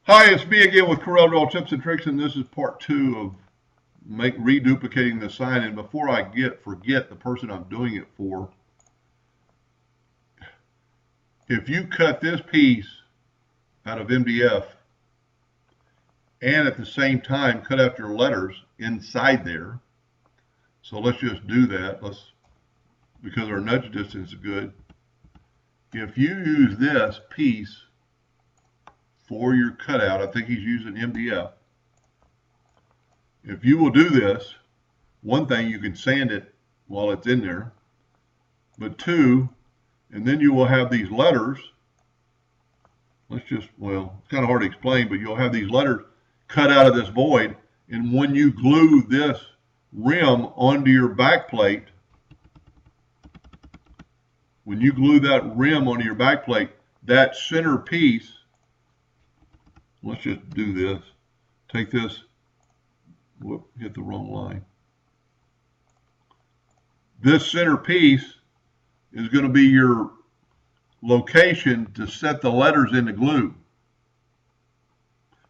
Hi, it's me again with Corel Tips and Tricks, and this is part two of reduplicating the sign. And before I forget the person I'm doing it for, if you cut this piece out of MDF and at the same time cut out your letters inside there, so let's just do that. Because our nudge distance is good. If you use this piece for your cutout, I think he's using MDF. If you will do this, one thing, you can sand it while it's in there, but two, and then you will have these letters. It's kind of hard to explain, but you'll have these letters cut out of this void, and when you glue this rim onto your back plate, when you glue that rim onto your back plate, that center piece, let's just do this. Take this, whoop, hit the wrong line. This center piece is going to be your location to set the letters in the glue.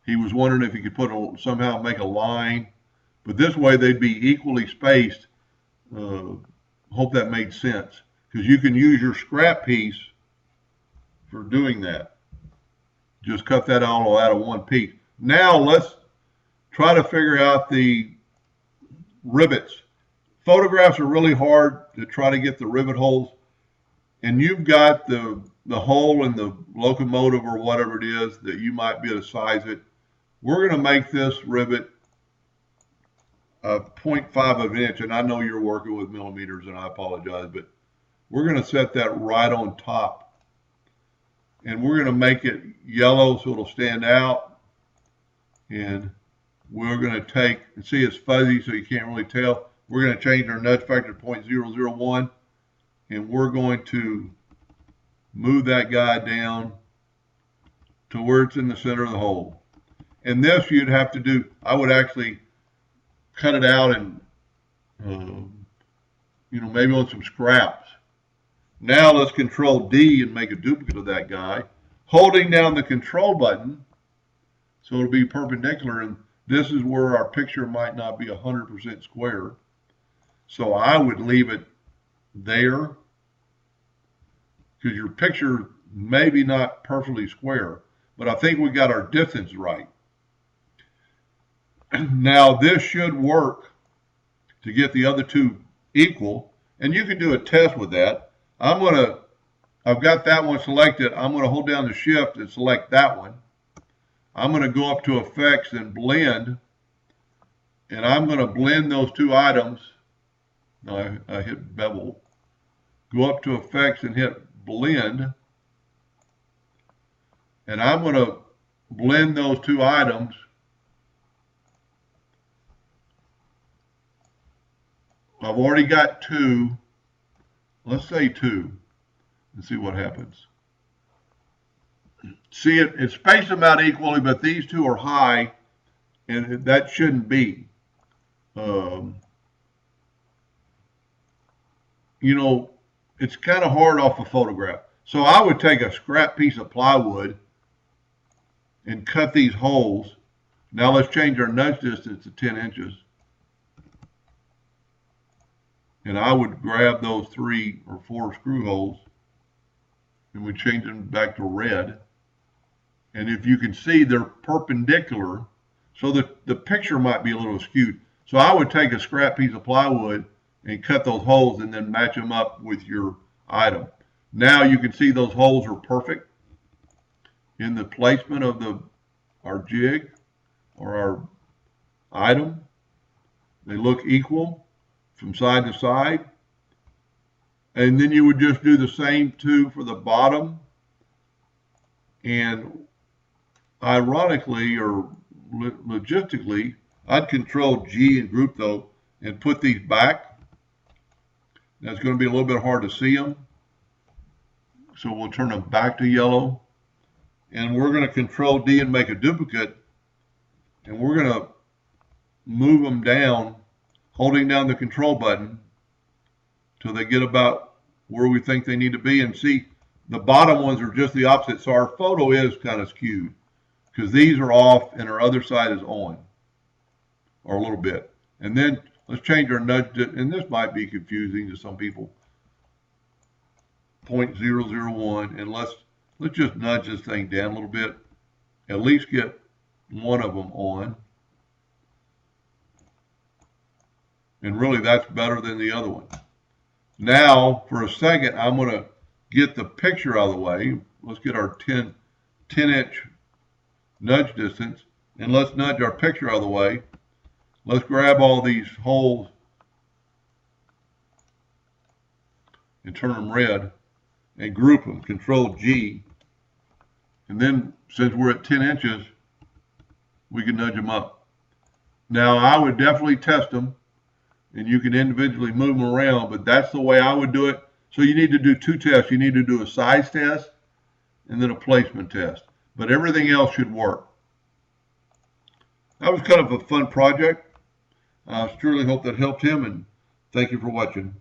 He was wondering if he could somehow make a line, but this way they'd be equally spaced. Hope that made sense, because you can use your scrap piece for doing that. Just cut that all out of one piece. Now let's try to figure out the rivets. Photographs are really hard to try to get the rivet holes, and you've got the hole in the locomotive or whatever it is that you might be able to size it. We're going to make this rivet a 0.5 of an inch, and I know you're working with millimeters, and I apologize, but we're going to set that right on top, and we're going to make it yellow so it'll stand out, and we're going to take, and see it's fuzzy so you can't really tell. We're going to change our nudge factor to 0.001, and we're going to move that guy down to where it's in the center of the hole. And this you'd have to do, I would actually cut it out and, maybe on some scraps. Now let's Control D and make a duplicate of that guy, holding down the control button so it'll be perpendicular, and this is where our picture might not be 100% square. So I would leave it there, because your picture may be not perfectly square, but I think we got our distance right. Now this should work to get the other two equal, and you can do a test with that. I've got that one selected. I'm going to hold down the shift and select that one. I'm going to go up to effects and blend, and I'm going to blend those two items. No, I hit bevel. Go up to effects and hit blend, and I'm going to blend those two items. I've already got two. Let's say two and see what happens. See, it spaced them out equally, but these two are high, and that shouldn't be. It's kind of hard off a photograph. So I would take a scrap piece of plywood and cut these holes. Now let's change our nudge distance to 10 inches. And I would grab those 3 or 4 screw holes and we change them back to red. And if you can see, they're perpendicular, so that the picture might be a little skewed. So I would take a scrap piece of plywood and cut those holes and then match them up with your item. Now you can see those holes are perfect in the placement of our jig or our item. They look equal from side to side. And then you would just do the same too for the bottom. And ironically or logistically, I'd Control G and group those and put these back. That's going to be a little bit hard to see them. So we'll turn them back to yellow. And we're going to Control D and make a duplicate. And we're going to move them down, holding down the control button till they get about where we think they need to be. And see, the bottom ones are just the opposite. So our photo is kind of skewed. because these are off and our other side is on, or a little bit. And then let's change our nudge, and this might be confusing to some people. 0.001, and let's just nudge this thing down a little bit. At least get one of them on. And really that's better than the other one. Now, for a second, I'm going to get the picture out of the way. Let's get our 10-inch nudge distance, and let's nudge our picture out of the way. Let's grab all these holes and turn them red and group them, Control G. And then, since we're at 10 inches, we can nudge them up. Now, I would definitely test them, and you can individually move them around, but that's the way I would do it. So you need to do two tests. You need to do a size test and then a placement test. But everything else should work. That was kind of a fun project. I truly hope that helped him, and thank you for watching.